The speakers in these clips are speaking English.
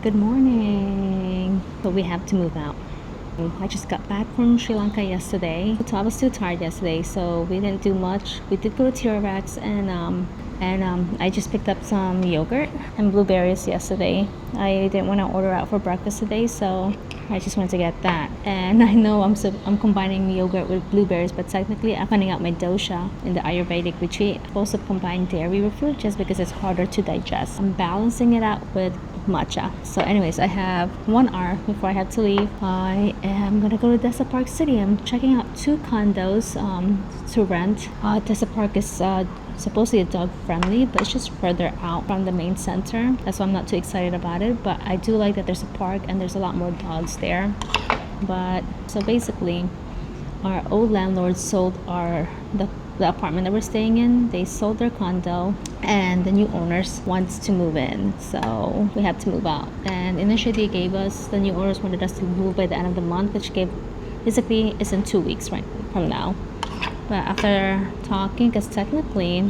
Good morning. So we have to move out. I just got back from Sri Lanka yesterday. So I was too tired yesterday, so we didn't do much. We did go to T-Rex and I just picked up some yogurt and blueberries yesterday. I didn't want to order out for breakfast today, so I just went to get that. And I know I'm combining yogurt with blueberries, but technically I'm finding out my dosha in the Ayurvedic retreat. I'm supposed to combine dairy with fruit just because it's harder to digest. I'm balancing it out with matcha. So anyways, I have 1 hour before I have to leave. I am gonna go to Desa Park City. I'm checking out 2 condos to rent. Desa Park is supposedly dog friendly, but it's just further out from the main center. That's why I'm not too excited about it, but I do like that there's a park and there's a lot more dogs there. But so basically our old landlord sold the apartment that we're staying in. They sold their condo and the new owners wants to move in, so we have to move out. And initially the new owners wanted us to move by the end of the month, which basically is in 2 weeks right from now. But after talking, because technically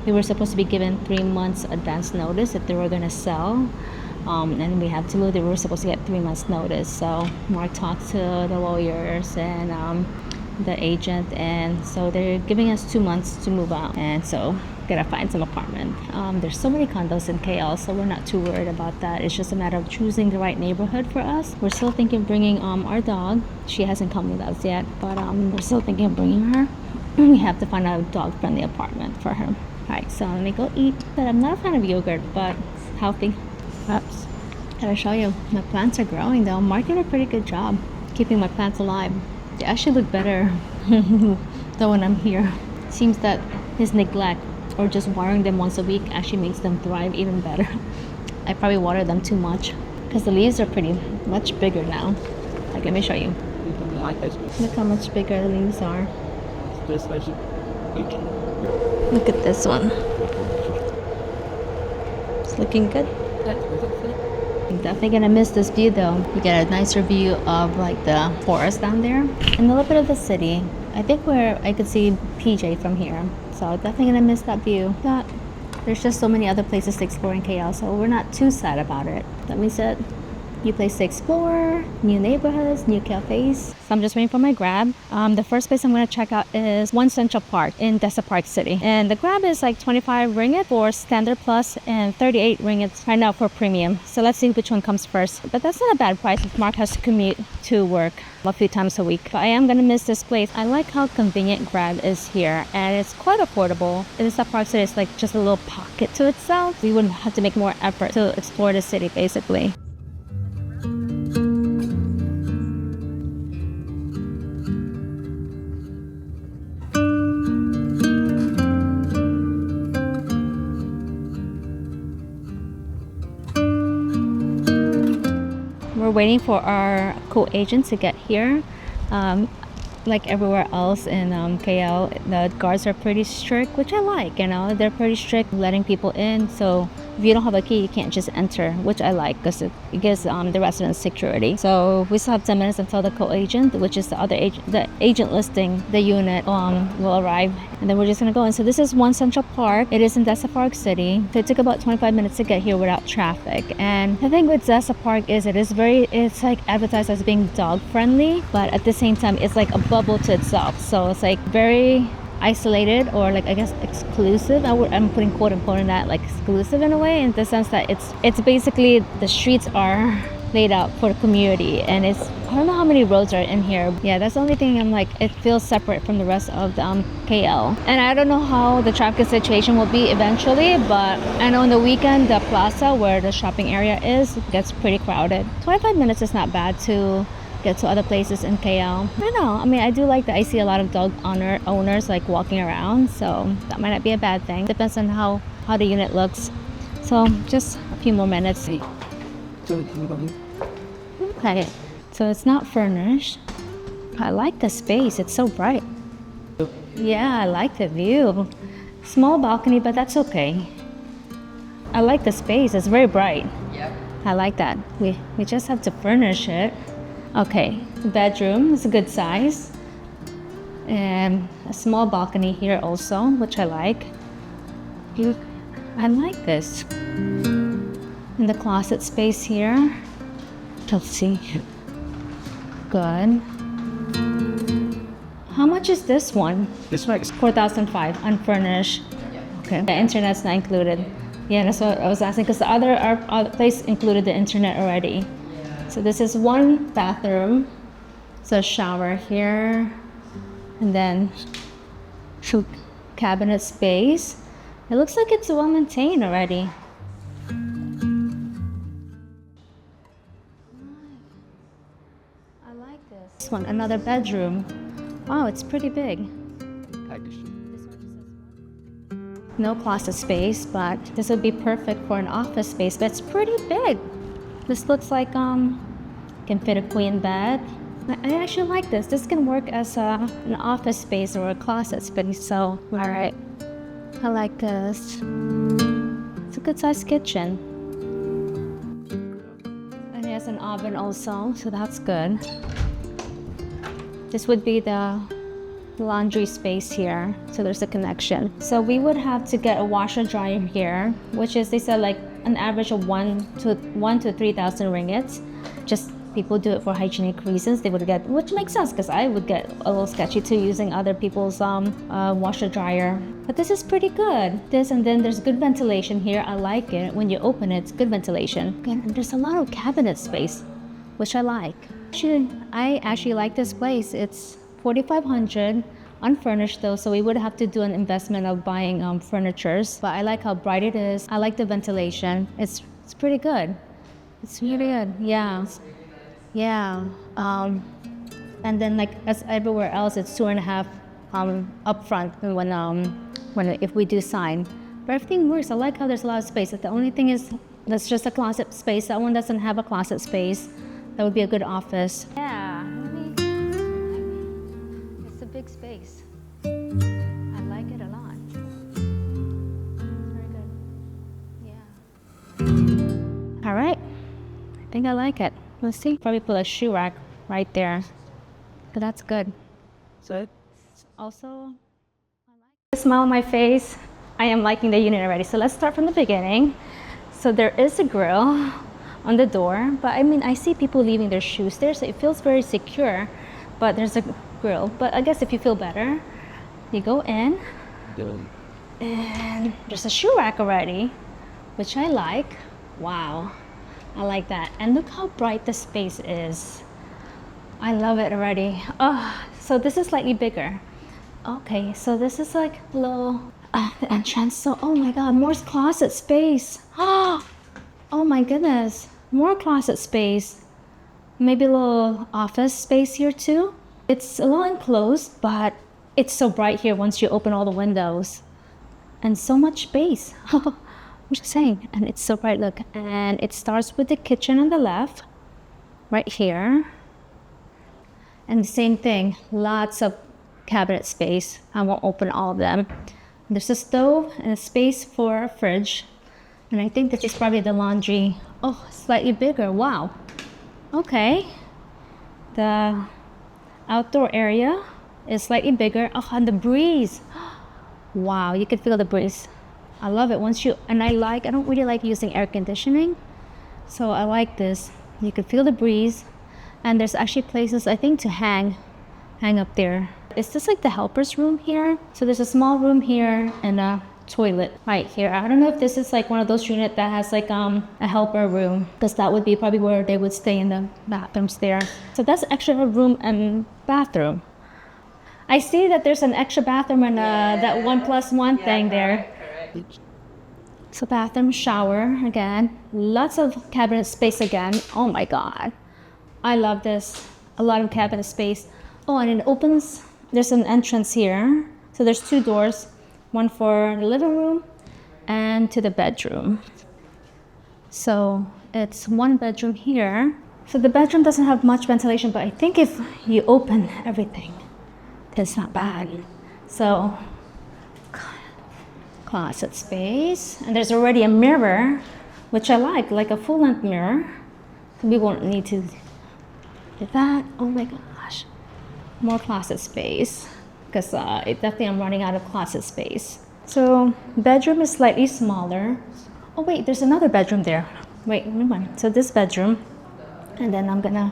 we were supposed to be given 3 months advance notice if they were going to sell, and we have to move, they were supposed to get 3 months notice. So Mark talked to the lawyers and the agent, and so they're giving us 2 months to move out, and so gotta find some apartment. There's so many condos in KL, so we're not too worried about that. It's just a matter of choosing the right neighborhood for us. We're still thinking of bringing our dog. She hasn't come with us yet, but we're still thinking of bringing her. We have to find a dog-friendly apartment for her. Alright, so let me go eat. But I'm not a fan of yogurt, but it's healthy. Oops. Gotta show you, my plants are growing though. Mark did a pretty good job keeping my plants alive. They actually look better than when I'm here. Seems that his neglect or just watering them once a week actually makes them thrive even better. I probably water them too much because the leaves are pretty much bigger now. Like, let me show you. Look how much bigger the leaves are. Look at this one. It's looking good. I'm definitely gonna miss this view though. You get a nicer view of like the forest down there and a little bit of the city. I think where I could see PJ from here, so definitely gonna miss that view. But there's just so many other places to explore in KL, so we're not too sad about it. That means that new place to explore, new neighborhoods, new cafes. So I'm just waiting for my Grab. The first place I'm going to check out is One Central Park in Desa Park City. And the Grab is like 25 ringgit for standard plus and 38 ringgit right now for premium. So let's see which one comes first. But that's not a bad price if Mark has to commute to work a few times a week. But I am going to miss this place. I like how convenient Grab is here and it's quite affordable. In Desa Park City, it's like just a little pocket to itself. We wouldn't have to make more effort to explore the city basically. We're waiting for our co-agent to get here. Like everywhere else in KL, the guards are pretty strict, which I like, you know. They're pretty strict letting people in, so if you don't have a key, you can't just enter, which I like because it gives the residents security. So we still have 10 minutes until the co-agent, which is the agent listing the unit, will arrive, and then we're just gonna go in. So this is One Central Park. It is in Desa Park City. So it took about 25 minutes to get here without traffic. And the thing with Desa Park is it's like advertised as being dog friendly, but at the same time it's like a bubble to itself. So it's like very isolated, or like I guess exclusive. I'm putting quote unquote in that, like exclusive in a way, in the sense that it's basically the streets are laid out for the community, and I don't know how many roads are in here. Yeah, that's the only thing. I'm like, it feels separate from the rest of the KL, and I don't know how the traffic situation will be eventually, but I know on the weekend the plaza where the shopping area is gets pretty crowded. 25 minutes is not bad to get to other places in KL. I don't know. I mean, I do like that I see a lot of dog owners like walking around, so that might not be a bad thing. Depends on how the unit looks. So just a few more minutes. Okay, so it's not furnished. I like the space. It's so bright. Yeah, I like the view. Small balcony, but that's okay. I like the space. It's very bright. Yep. I like that. We just have to furnish it. Okay, the bedroom is a good size, and a small balcony here also, which I like. I like this. And the closet space here. Let's see. Good. How much is this one? This one is 4,005, unfurnished. Okay. The internet's not included. Yeah, that's what I was asking because the other place included the internet already. So this is one bathroom. So shower here, and then cabinet space. It looks like it's well maintained already. I like this. This one, another bedroom. Wow, it's pretty big. No closet space, but this would be perfect for an office space, but it's pretty big. This looks like can fit a queen bed. I actually like this. This can work as an office space or a closet space, so all right. I like this. It's a good sized kitchen. And it has an oven also, so that's good. This would be the laundry space here, so there's a connection. So we would have to get a washer dryer here, which is, they said, like an average of 1 to 3,000 ringgits. Just people do it for hygienic reasons. They would get, which makes sense because I would get a little sketchy too using other people's washer dryer. But this is pretty good. This, and then there's good ventilation here. I like it. When you open it, it's good ventilation. And there's a lot of cabinet space, which I like. I actually like this place. It's 4,500, unfurnished though, so we would have to do an investment of buying furnitures. But I like how bright it is. I like the ventilation. It's pretty good. It's really good. Yeah. Yeah. And then like as everywhere else, it's 2.5 up front when if we do sign. But everything works. I like how there's a lot of space. The only thing is that's just a closet space. That one doesn't have a closet space. That would be a good office. Yeah. It's a big space. I like it a lot. Very good. Yeah. All right. I think I like it. Let's see. Probably put a shoe rack right there. But that's good. So Also, I like the smile on my face. I am liking the unit already. So let's start from the beginning. So there is a grill on the door, but I mean, I see people leaving their shoes there, so it feels very secure. But there's a grill. But I guess if you feel better, you go in, and there's a shoe rack already, which I like. Wow. I like that. And look how bright the space is. I love it already. Oh, so this is slightly bigger. Okay, so this is like a little the entrance. So, oh my God, more closet space. Oh my goodness, more closet space. Maybe a little office space here too. It's a little enclosed, but it's so bright here once you open all the windows. And so much space. I'm just saying, and it's so bright, look. And it starts with the kitchen on the left, right here. And the same thing, lots of cabinet space. I won't open all of them. There's a stove and a space for a fridge. And I think this is probably the laundry. Oh, slightly bigger, wow. Okay. The outdoor area is slightly bigger. Oh, and the breeze. Wow, you can feel the breeze. I love it I don't really like using air conditioning, so I like this. You can feel the breeze, and there's actually places I think to hang up there. Is this like the helper's room here? So there's a small room here and a toilet right here. I don't know if this is like one of those units that has like a helper room, because that would be probably where they would stay in the bathrooms there. So that's extra room and bathroom. I see that there's an extra bathroom and that 1+1 thing there. So bathroom, shower again, lots of cabinet space again. Oh my God, I love this. A lot of cabinet space. Oh, and it opens, there's an entrance here. So there's 2 doors, one for the living room and to the bedroom. So it's 1 bedroom here. So the bedroom doesn't have much ventilation, but I think if you open everything, it's not bad. So closet space, and there's already a mirror, which I like a full-length mirror. So we won't need to do that. Oh my gosh, more closet space, because I'm running out of closet space. So bedroom is slightly smaller. Oh wait, there's another bedroom there. Wait, one. So this bedroom, and then I'm gonna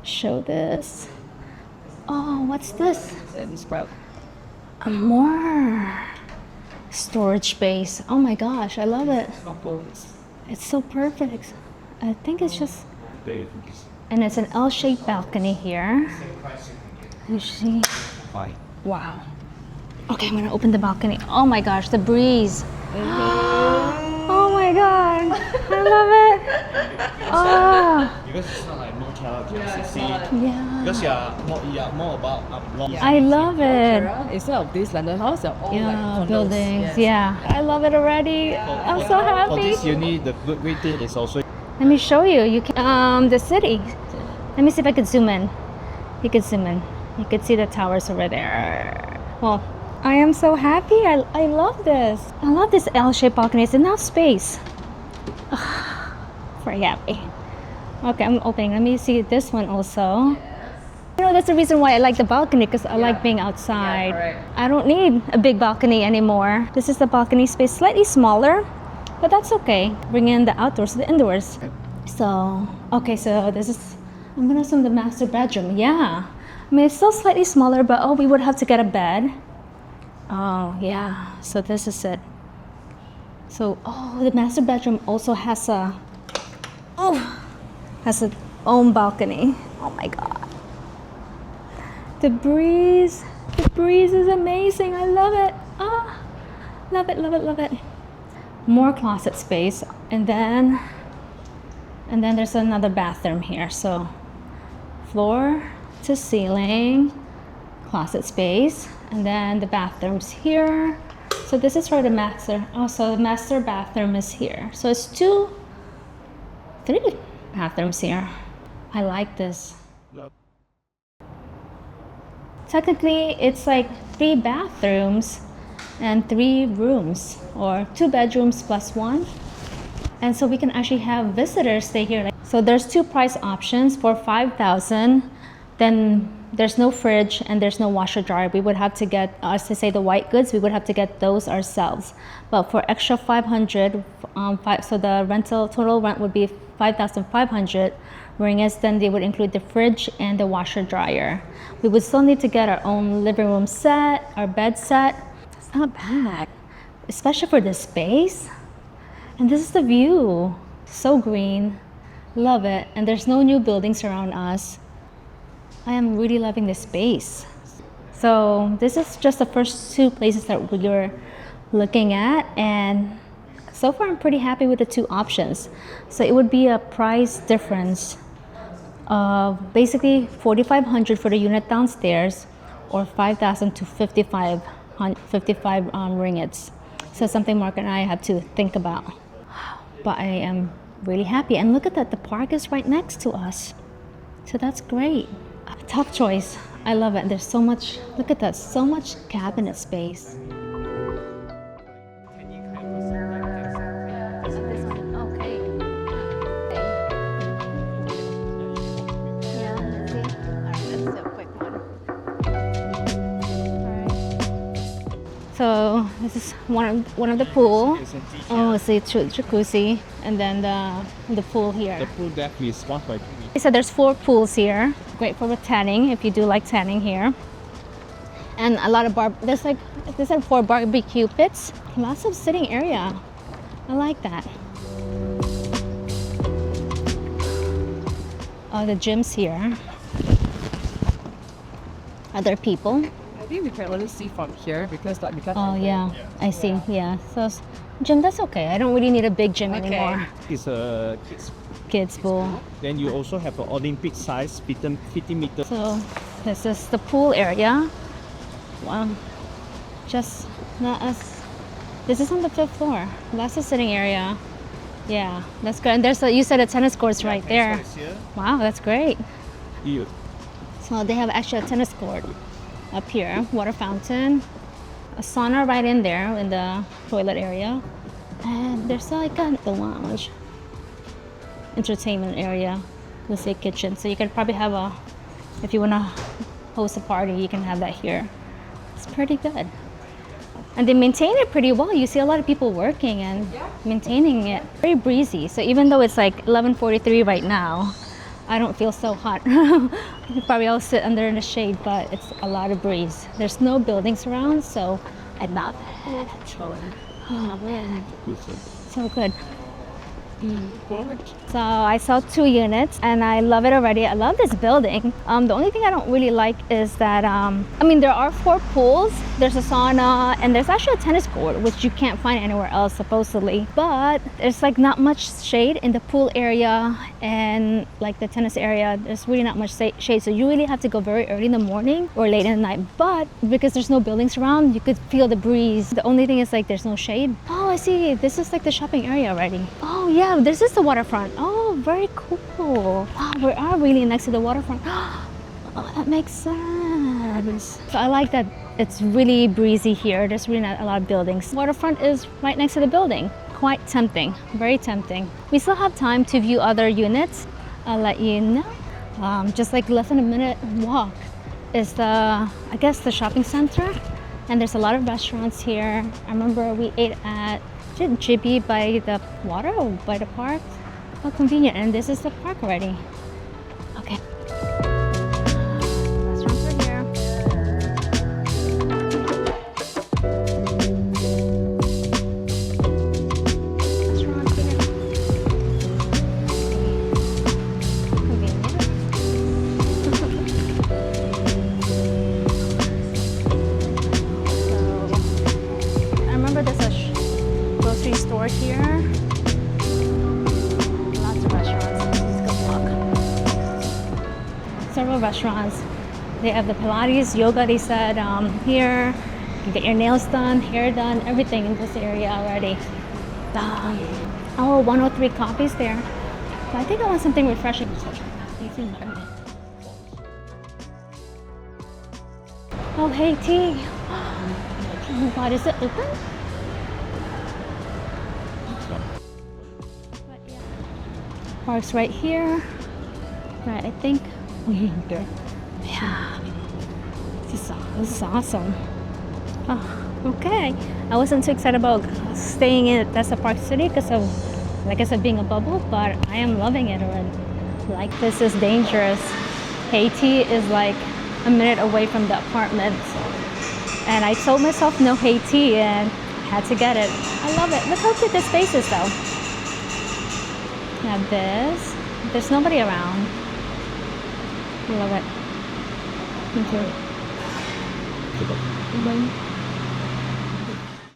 show this. Oh, what's this? Sprout. More storage space. Oh my gosh, I love it. It's so perfect. I think it's just, and it's an L-shaped balcony here. You see? Why? Wow. Okay, I'm gonna open the balcony. Oh my gosh, the breeze. Oh my god, I love it. Oh, Because it's not like motel, KCC. yeah. Because you are more about long. I love it. Instead of this landed house, they're all like Yeah, condos. buildings. Yes. Yeah, I love it already. I'm so For happy. this unit, the good great thing is also Let me show you. You can the city. Let me see if I can zoom in. You can zoom in. You can see the towers over there. Well, I am so happy. I love this. I love this L-shaped balcony. It's enough space. Very happy. Okay, I'm opening. Let me see this one also. You know, that's the reason why I like the balcony, because I like being outside. correct. I don't need a big balcony anymore. This is the balcony space, slightly smaller, but that's okay. Bring in the outdoors to the indoors. So, okay, so this is, I'm gonna assume the master bedroom. Yeah. I mean, it's still slightly smaller, but oh, we would have to get a bed. Oh, yeah. So this is it. So, oh, the master bedroom also has a own balcony. Oh my god. The breeze is amazing. I love it. Ah, love it, love it, love it. More closet space, and then there's another bathroom here. So, floor to ceiling, closet space, and then the bathrooms here. So this is for the master. Oh, so the master bathroom is here. So it's 3 bathrooms here. I like this. Technically, it's like 3 bathrooms and 3 rooms, or 2 bedrooms plus 1. And so we can actually have visitors stay here. So there's 2 price options for 5,000. Then there's no fridge and there's no washer dryer. We would have to get, as to say, the white goods, we would have to get those ourselves. But for extra 500, so the total rent would be 5,500, whereas then they would include the fridge and the washer dryer. We would still need to get our own living room set, our bed set. It's not bad, especially for this space. And this is the view, so green, love it. And there's no new buildings around us. I am really loving this space. So this is just the first 2 places that we're looking at, and so far I'm pretty happy with the 2 options. So it would be a price difference of basically 4,500 for the unit downstairs, or 5,000 to 55 ringgits. So something Mark and I have to think about. But I am really happy, and look at that, the park is right next to us. So that's great. Top choice. I love it. There's so much, look at that, so much cabinet space. So this is one of the pool. Oh, it's a jacuzzi, and then the pool here. the pool deck is 1.3. So there's 4 pools here. Great for tanning if you do like tanning here. And a lot of there's like 4 barbecue pits. Lots of sitting area. I like that. Oh, the gym's here. Other people. I think we can only see from here because like we can't. Oh yeah, I see. Yeah. So gym, that's okay. I don't really need a big gym anymore. It's a Kids pool. Then you also have an Olympic size 50 meters. So this is the pool area. Wow. Just not as. This is on the 5th floor. That's the sitting area. Yeah, that's good. And there's you said a tennis court's right there. Wow, that's great. So they have actually a tennis court up here, water fountain, a sauna right in there in the toilet area, and there's like the lounge, entertainment area, let's say kitchen. So you could probably have if you want to host a party, you can have that here. It's pretty good. And they maintain it pretty well. You see a lot of people working and maintaining it. Very breezy. So even though it's like 11:43 right now, I don't feel so hot. Probably I'll sit under in the shade, but it's a lot of breeze. There's no buildings around, so I love it. Oh man, so good. So I saw 2 units and I love it already. I love this building. The only thing I don't really like is that, I mean, there are 4 pools. There's a sauna and there's actually a tennis court, which you can't find anywhere else supposedly. But there's like not much shade in the pool area and like the tennis area. There's really not much shade. So you really have to go very early in the morning or late in the night. But because there's no buildings around, you could feel the breeze. The only thing is like there's no shade. Oh, I see. This is like the shopping area already. Oh yeah, this is the waterfront. Oh, very cool. Wow, we are really next to the waterfront. Oh, that makes sense. So I like that it's really breezy here. There's really not a lot of buildings. Waterfront is right next to the building. Quite tempting, very tempting. We still have time to view other units. I'll let you know. Just like less than a minute walk is the, I guess, the shopping center. And there's a lot of restaurants here. I remember we ate at Jibby by the water or by the park. How convenient. And this is the park already. Okay. Restaurants are here. Restaurants here. Convenient. So, I remember there's a grocery store here. Lots of restaurants. Let's go walk. Several restaurants. They have the Pilates, yoga, they said here. You can get your nails done, hair done, everything in this area already. Oh, 103 coffees there. But I think I want something refreshing. Oh, HEYTEA. Oh my God, is it open? Park's right here. Right, I think. Yeah. This is awesome. Oh, okay. I wasn't too excited about staying in Desa Park City because of, like I said, being a bubble, but I am loving it already. Like, this is dangerous. HEYTEA is like a minute away from the apartment. And I told myself no HEYTEA and had to get it. I love it. Look how cute this space is though. Have this. There's nobody around. I love it. Thank you.